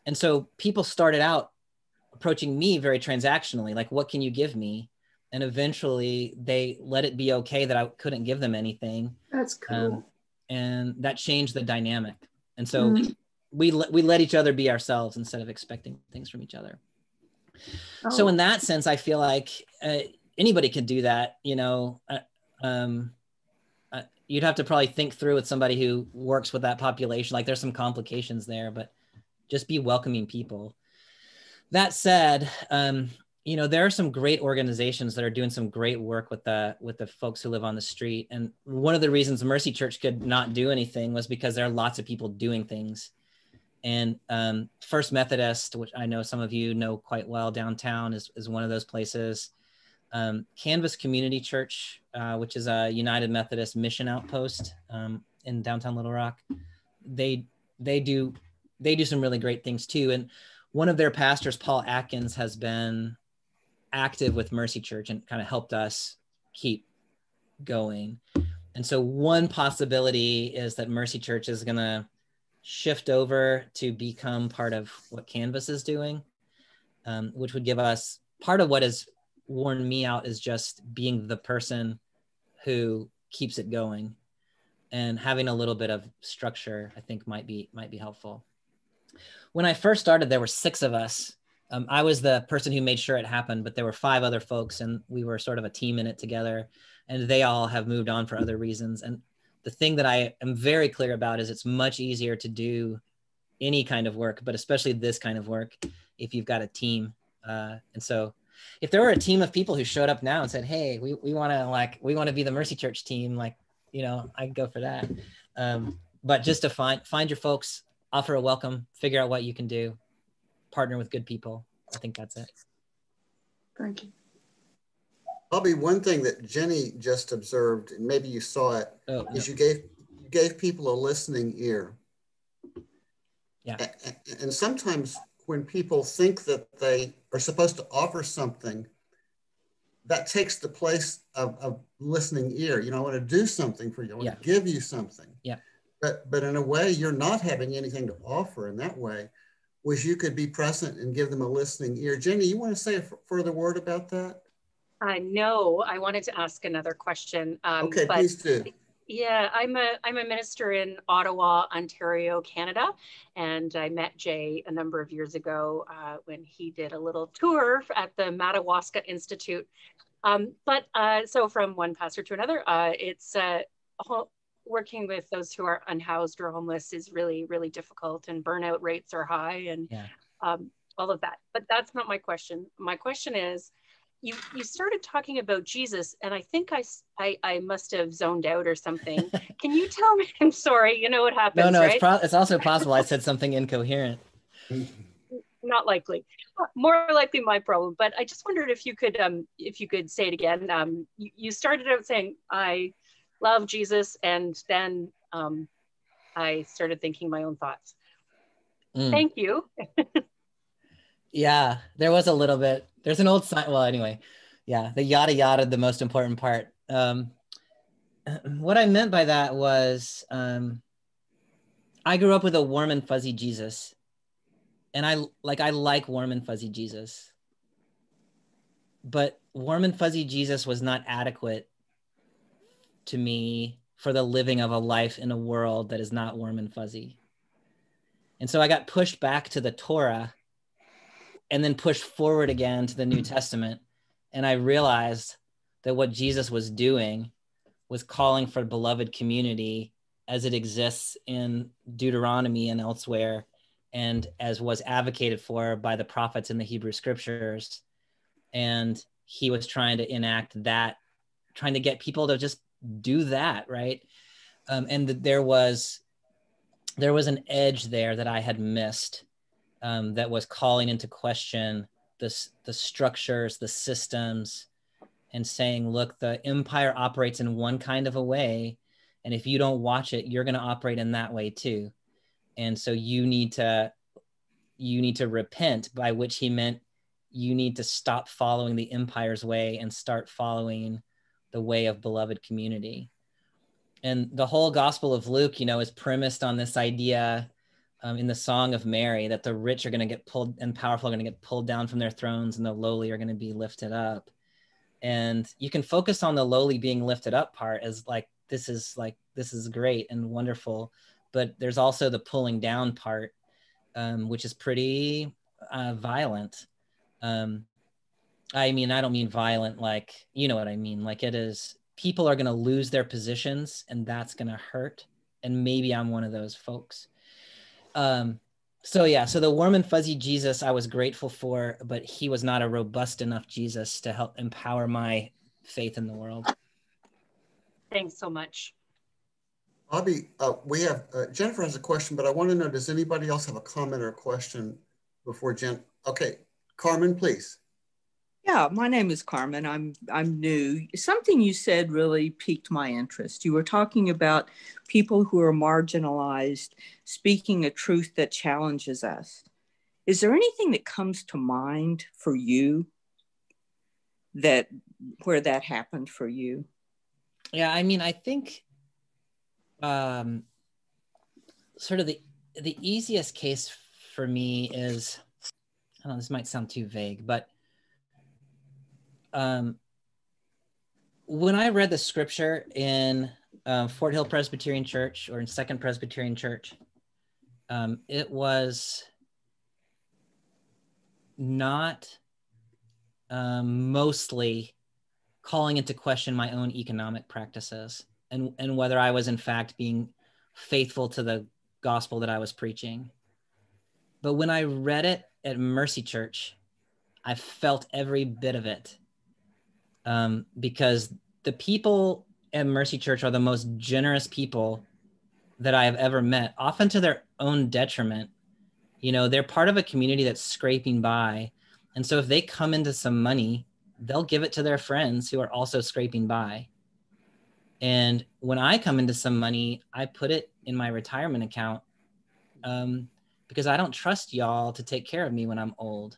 S2: And so people started out approaching me very transactionally, like, what can you give me? And eventually they let it be okay that I couldn't give them anything.
S7: That's cool.
S2: And that changed the dynamic. And so we let each other be ourselves instead of expecting things from each other. Oh. So in that sense, I feel like anybody could do that. You'd have to probably think through with somebody who works with that population. Like, there's some complications there, but just be welcoming people. That said, there are some great organizations that are doing some great work with the folks who live on the street. And one of the reasons Mercy Church could not do anything was because there are lots of people doing things. And First Methodist, which I know some of you know quite well downtown, is one of those places. Canvas Community Church, which is a United Methodist mission outpost in downtown Little Rock, they do some really great things too. And one of their pastors, Paul Atkins, has been active with Mercy Church and kind of helped us keep going. And so one possibility is that Mercy Church is going to shift over to become part of what Canvas is doing, which would give us part of what has worn me out is just being the person who keeps it going, and having a little bit of structure, I think might be helpful. When I first started, there were 6 of us. I was the person who made sure it happened, but there were 5 other folks, and we were sort of a team in it together, and they all have moved on for other reasons. And the thing that I am very clear about is it's much easier to do any kind of work, but especially this kind of work, if you've got a team. And so if there were a team of people who showed up now and said, hey, we want to be the Mercy Church team, I'd go for that. But just to find your folks, offer a welcome, figure out what you can do, partner with good people. I think that's it.
S7: Thank you.
S3: Bobby, one thing that Jenny just observed, and maybe you saw it, is you gave people a listening ear.
S2: Yeah.
S3: And sometimes when people think that they are supposed to offer something, that takes the place of listening ear. I want to do something for you. I want to give you something.
S2: Yeah.
S3: But in a way, you're not having anything to offer in that way, which you could be present and give them a listening ear. Jenny, you want to say a further word about that?
S8: No, I wanted to ask another question.
S3: Okay, please do.
S8: Yeah, I'm a minister in Ottawa, Ontario, Canada, and I met Jay a number of years ago when he did a little tour at the Madawaska Institute. So from one pastor to another, it's working with those who are unhoused or homeless is really, really difficult, and burnout rates are high, and all of that. But that's not my question. My question is, you started talking about Jesus, and I think I must have zoned out or something. Can you tell me? I'm sorry. You know what happens,
S2: No,
S8: right?
S2: It's also possible I said something incoherent.
S8: Not likely. More likely my problem. But I just wondered if you could say it again. You started out saying, I love Jesus, and then I started thinking my own thoughts. Thank you.
S2: Yeah, there was a little bit. There's an old sign. Well, anyway, yeah, the yada yada, the most important part. what I meant by that was I grew up with a warm and fuzzy Jesus, and I like warm and fuzzy Jesus, but warm and fuzzy Jesus was not adequate to me for the living of a life in a world that is not warm and fuzzy. And so I got pushed back to the Torah and then pushed forward again to the New Testament. And I realized that what Jesus was doing was calling for beloved community as it exists in Deuteronomy and elsewhere, and as was advocated for by the prophets in the Hebrew scriptures. And he was trying to enact that, trying to get people to just do that, right? And there was an edge there that I had missed, that was calling into question the structures, the systems, and saying, look, the empire operates in one kind of a way, and if you don't watch it, you're going to operate in that way too. And so you need to repent, by which he meant you need to stop following the empire's way and start following the way of beloved community. And the whole Gospel of Luke, is premised on this idea in the Song of Mary, that the rich are going to get pulled and powerful are going to get pulled down from their thrones, and the lowly are going to be lifted up. And you can focus on the lowly being lifted up part as this is great and wonderful, but there's also the pulling down part, which is pretty violent. I mean, I don't mean violent, you know what I mean? It is, people are going to lose their positions, and that's going to hurt. And maybe I'm one of those folks. So the warm and fuzzy Jesus I was grateful for, but he was not a robust enough Jesus to help empower my faith in the world.
S8: Thanks so much.
S3: Bobby, we have, Jennifer has a question, but I want to know, does anybody else have a comment or a question before Jen? Okay, Carmen, please.
S9: Yeah, my name is Carmen. I'm new. Something you said really piqued my interest. You were talking about people who are marginalized, speaking a truth that challenges us. Is there anything that comes to mind for you where that happened for you?
S2: Yeah, I mean, I think sort of the easiest case for me is, I don't know, this might sound too vague, but when I read the scripture in Fort Hill Presbyterian Church, or in Second Presbyterian Church, it was not mostly calling into question my own economic practices and whether I was in fact being faithful to the gospel that I was preaching. But when I read it at Mercy Church, I felt every bit of it. Because the people at Mercy Church are the most generous people that I have ever met, often to their own detriment. They're part of a community that's scraping by. And so if they come into some money, they'll give it to their friends who are also scraping by. And when I come into some money, I put it in my retirement account, because I don't trust y'all to take care of me when I'm old,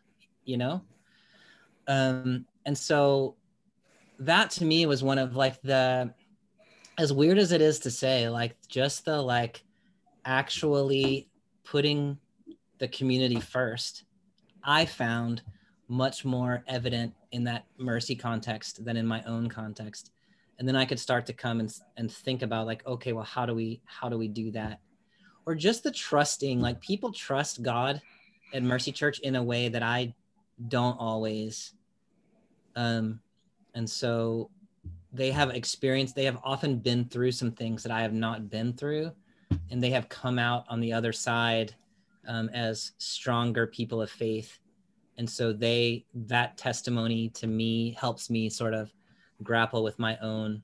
S2: And so that to me was one of as weird as it is to say, just the actually putting the community first, I found much more evident in that Mercy context than in my own context. And then I could start to come and think about okay, well, how do we do that? Or just the trusting, people trust God at Mercy Church in a way that I don't always. And so they have often been through some things that I have not been through, and they have come out on the other side as stronger people of faith. And so that testimony to me helps me sort of grapple with my own,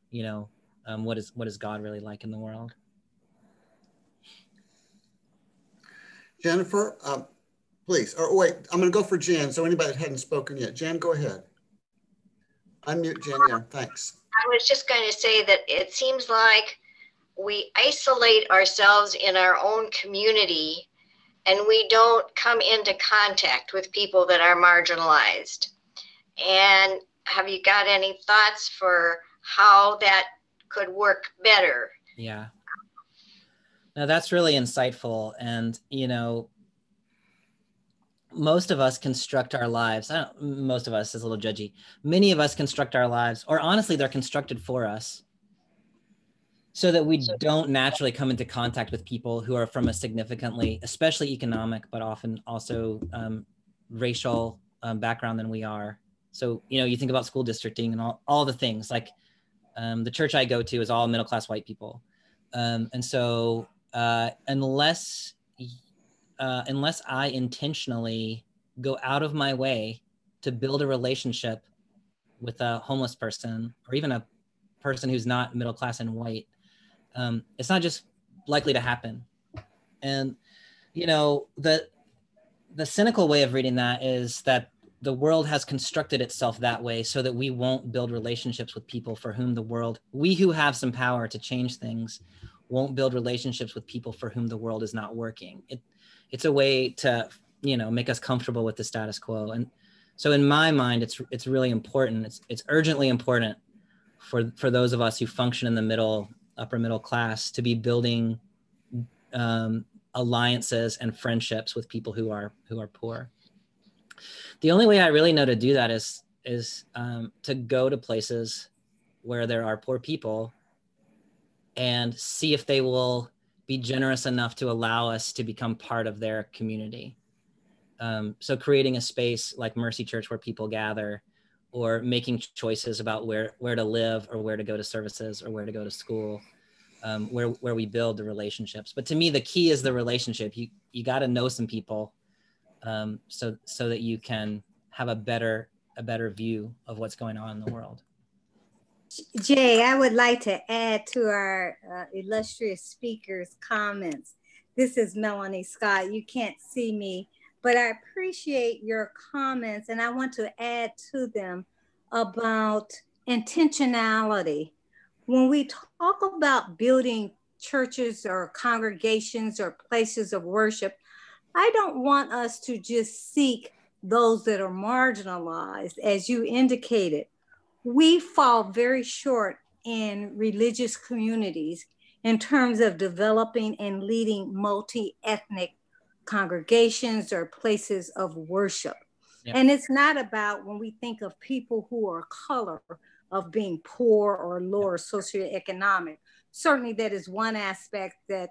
S2: what is God really like in the world?
S3: Jennifer, please. Or wait, I'm going to go for Jan. So anybody that hadn't spoken yet, Jan, go ahead. Unmute Jan. Yeah, thanks.
S10: I was just going to say that it seems like we isolate ourselves in our own community and we don't come into contact with people that are marginalized. And have you got any thoughts for how that could work better.
S2: Yeah. Now that's really insightful. And, you know, most of us construct our lives. Most of us is a little judgy. Many of us construct our lives, or honestly, they're constructed for us so that we don't naturally come into contact with people who are from a significantly, especially economic, but often also racial background than we are. So, you know, you think about school districting and all the things, like the church I go to is all middle-class white people. And so unless I intentionally go out of my way to build a relationship with a homeless person, or even a person who's not middle class and white, it's not just likely to happen. And, you know, the cynical way of reading that is that the world has constructed itself that way so that we won't build relationships with people for whom we who have some power to change things won't build relationships with people for whom the world is not working. It's a way to, you know, make us comfortable with the status quo. And so in my mind, it's really important. It's urgently important for those of us who function in the upper middle class to be building alliances and friendships with people who are poor. The only way I really know to do that is to go to places where there are poor people and see if they will be generous enough to allow us to become part of their community. So creating a space like Mercy Church where people gather, or making choices about where to live, or where to go to services, or where to go to school, where we build the relationships. But to me, the key is the relationship. You got to know some people so that you can have a better view of what's going on in the world.
S11: Jay, I would like to add to our illustrious speaker's comments. This is Melanie Scott. You can't see me, but I appreciate your comments, and I want to add to them about intentionality. When we talk about building churches or congregations or places of worship, I don't want us to just seek those that are marginalized, as you indicated. We fall very short in religious communities in terms of developing and leading multi-ethnic congregations or places of worship. Yep. And it's not about, when we think of people who are color, of being poor or lower socioeconomic. Certainly that is one aspect that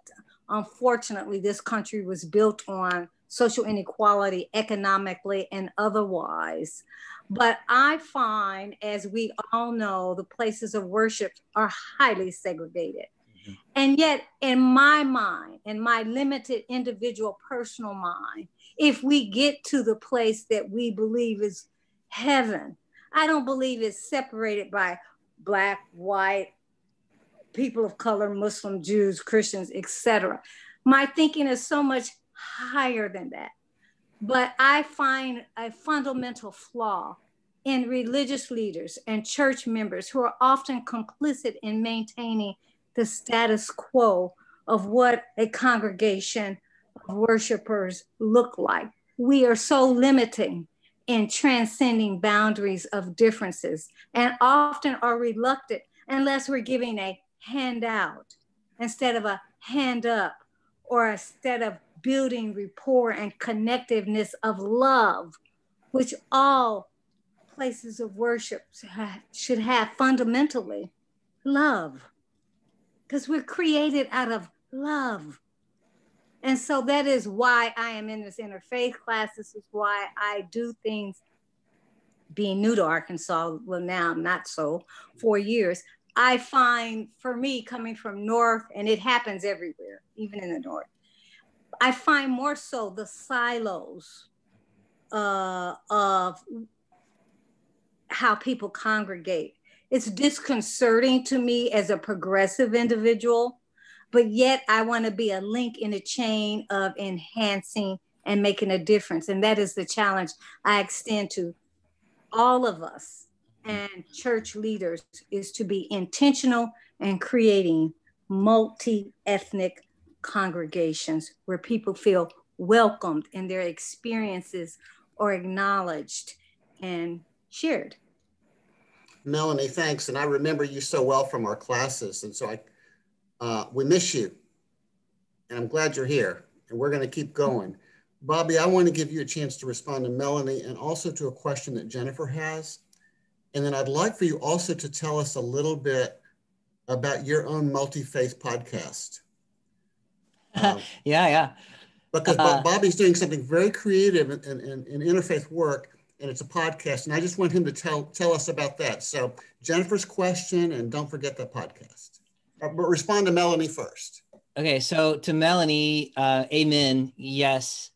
S11: unfortunately this country was built on, social inequality economically and otherwise. But I find, as we all know, the places of worship are highly segregated. Mm-hmm. And yet in my mind, in my limited individual personal mind, if we get to the place that we believe is heaven, I don't believe it's separated by Black, white, people of color, Muslim, Jews, Christians, etc. My thinking is so much higher than that. But I find a fundamental flaw in religious leaders and church members who are often complicit in maintaining the status quo of what a congregation of worshipers look like. We are so limiting in transcending boundaries of differences, and often are reluctant unless we're giving a handout instead of a hand up, or instead of building rapport and connectiveness of love, which all places of worship should have fundamentally. Love, because we're created out of love. And so that is why I am in this interfaith class. This is why I do things, being new to Arkansas, well now I'm not so, 4 years. I find, for me, coming from North, and it happens everywhere, even in the North, I find more so the silos of how people congregate. It's disconcerting to me as a progressive individual, but yet I want to be a link in a chain of enhancing and making a difference. And that is the challenge I extend to all of us and church leaders, is to be intentional in creating multi-ethnic congregations where people feel welcomed and their experiences are acknowledged and shared.
S3: Melanie, thanks. And I remember you so well from our classes. And so we miss you. And I'm glad you're here. And we're going to keep going. Bobby, I want to give you a chance to respond to Melanie and also to a question that Jennifer has. And then I'd like for you also to tell us a little bit about your own multi-faith podcast.
S2: Yeah.
S3: Because Bobby's doing something very creative in interfaith work, and it's a podcast. And I just want him to tell us about that. So Jennifer's question, and don't forget that podcast. But respond to Melanie first.
S2: Okay, so to Melanie, amen, yes.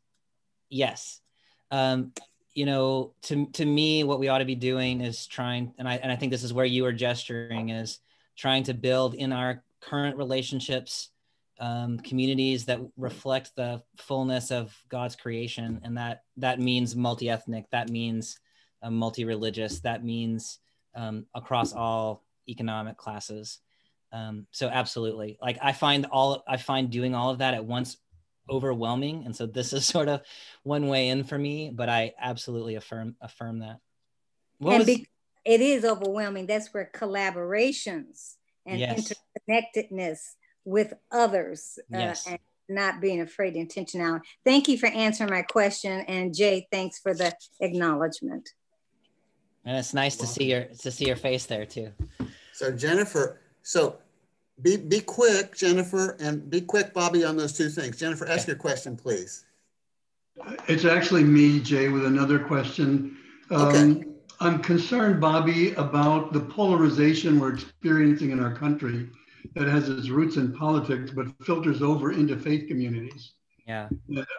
S2: You know, to me, what we ought to be doing is trying, and I think this is where you are gesturing, is trying to build in our current relationships communities that reflect the fullness of God's creation, and that means multi-ethnic, that means multi-religious, that means across all economic classes. So absolutely, like I find doing all of that at once overwhelming, and so this is sort of one way in for me, but I absolutely affirm that.
S11: It is overwhelming. That's where collaborations and interconnectedness with others and not being afraid, intentionality. Thank you for answering my question, and Jay, thanks for the acknowledgement.
S2: And it's nice to see your face there too.
S3: So Jennifer, be quick, Jennifer, and be quick, Bobby, on those two things. Jennifer, ask your question, please.
S4: It's actually me, Jay, with another question.
S3: Okay.
S4: I'm concerned, Bobby, about the polarization we're experiencing in our country that has its roots in politics, but filters over into faith communities.
S2: Yeah.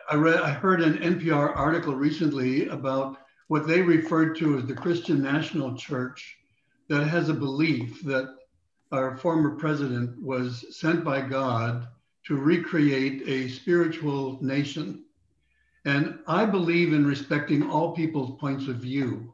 S4: I heard an NPR article recently about what they referred to as the Christian National Church, that has a belief that our former president was sent by God to recreate a spiritual nation. And I believe in respecting all people's points of view,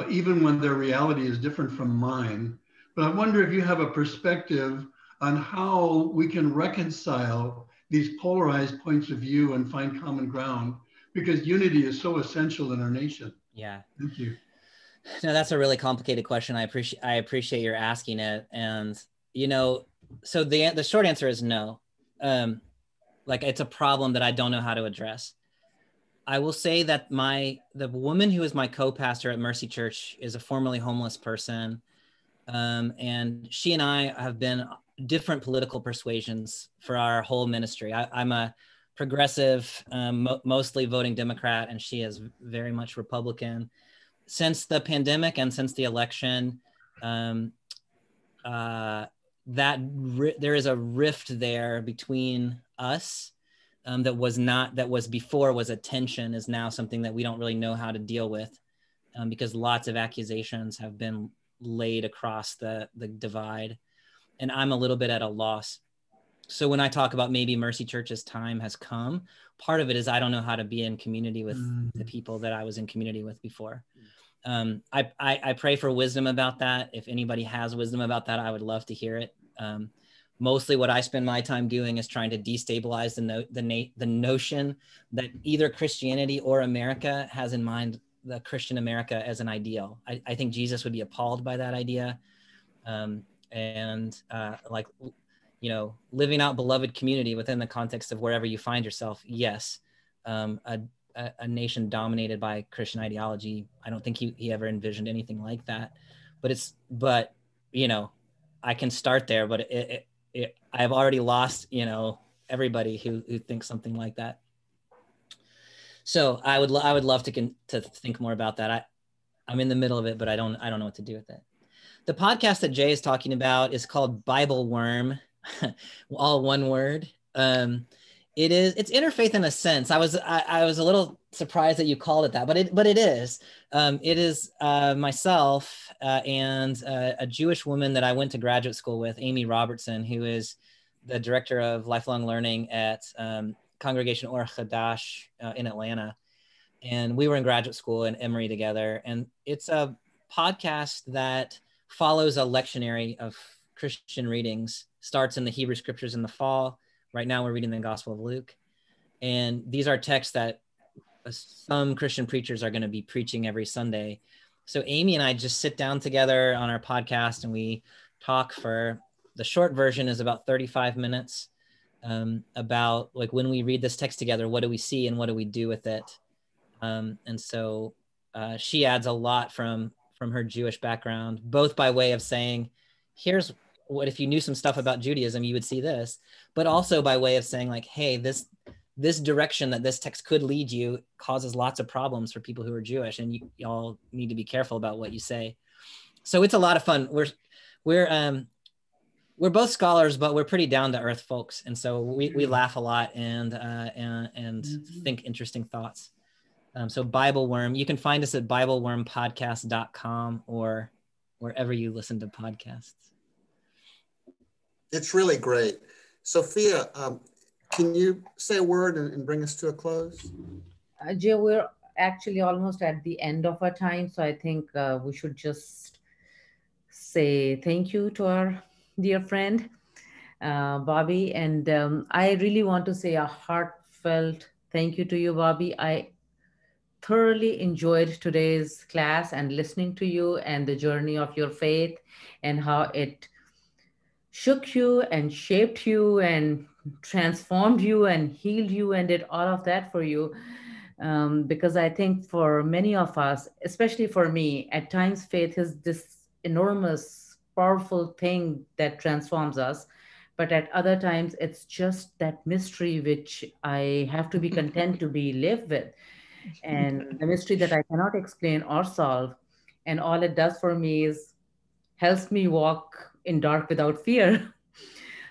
S4: even when their reality is different from mine. But I wonder if you have a perspective on how we can reconcile these polarized points of view and find common ground, because unity is so essential in our nation.
S2: Yeah.
S4: Thank you.
S2: No, that's a really complicated question. I appreciate your asking it. And, you know, so the short answer is no. Like, it's a problem that I don't know how to address. I will say that the woman who is my co-pastor at Mercy Church is a formerly homeless person. And she and I have been different political persuasions for our whole ministry. I'm a progressive, mostly voting Democrat, and she is very much Republican. Since the pandemic and since the election, there is a rift there between us that was before was a tension, is now something that we don't really know how to deal with, because lots of accusations have been laid across the divide, and I'm a little bit at a loss. So when I talk about maybe Mercy Church's time has come, part of it is I don't know how to be in community with the people that I was in community with before. I pray for wisdom about that. If anybody has wisdom about that, I would love to hear it. Mostly what I spend my time doing is trying to destabilize the notion that either Christianity or America has in mind the Christian America as an ideal. I think Jesus would be appalled by that idea. Like, you know, living out beloved community within the context of wherever you find yourself. Yes. A nation dominated by Christian ideology. I don't think he ever envisioned anything like that, but you know, I can start there, but I've already lost, you know, everybody who thinks something like that. So I would love to think more about that. I'm in the middle of it, but I don't know what to do with it. The podcast that Jay is talking about is called Bible Worm, all one word. It's interfaith in a sense. I was a little surprised that you called it that, but it is. It is myself and a Jewish woman that I went to graduate school with, Amy Robertson, who is the director of lifelong learning at Congregation Or Chadash in Atlanta. And we were in graduate school in Emory together. And it's a podcast that follows a lectionary of Christian readings, starts in the Hebrew scriptures in the fall. Right now we're reading the Gospel of Luke. And these are texts that some Christian preachers are going to be preaching every Sunday. So Amy and I just sit down together on our podcast and we talk for, the short version is about 35 minutes about like when we read this text together, what do we see and what do we do with it? And so she adds a lot from her Jewish background, both by way of saying, here's what, if you knew some stuff about Judaism, you would see this, but also by way of saying like, hey, this direction that this text could lead you causes lots of problems for people who are Jewish, and y'all need to be careful about what you say. So it's a lot of fun. We're both scholars, but we're pretty down to earth folks. And so we laugh a lot and think interesting thoughts. So Bible Worm, you can find us at BibleWormPodcast.com or wherever you listen to podcasts.
S3: It's really great. Sophia, can you say a word and bring us to a close?
S1: Jay, we're actually almost at the end of our time. So I think we should just say thank you to our dear friend, Bobby. And I really want to say a heartfelt thank you to you, Bobby. I thoroughly enjoyed today's class and listening to you and the journey of your faith and how it shook you and shaped you and transformed you and healed you and did all of that for you. Because I think for many of us, especially for me, at times faith is this enormous, powerful thing that transforms us. But at other times, it's just that mystery which I have to be content to be live with. And the mystery that I cannot explain or solve. And all it does for me is helps me walk in dark without fear.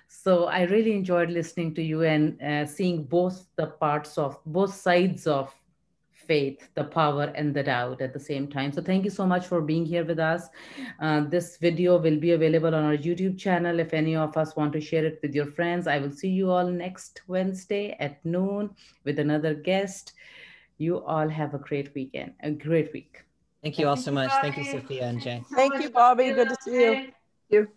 S1: So I really enjoyed listening to you and seeing both the parts of both sides of faith, the power and the doubt at the same time. So thank you so much for being here with us. This video will be available on our YouTube channel. If any of us want to share it with your friends, I will see you all next Wednesday at noon with another guest. You all have a great weekend, a great week.
S2: Thank you all so much. Thank you, Sophia and Jay.
S7: Thank you, Bobby. Good to see you.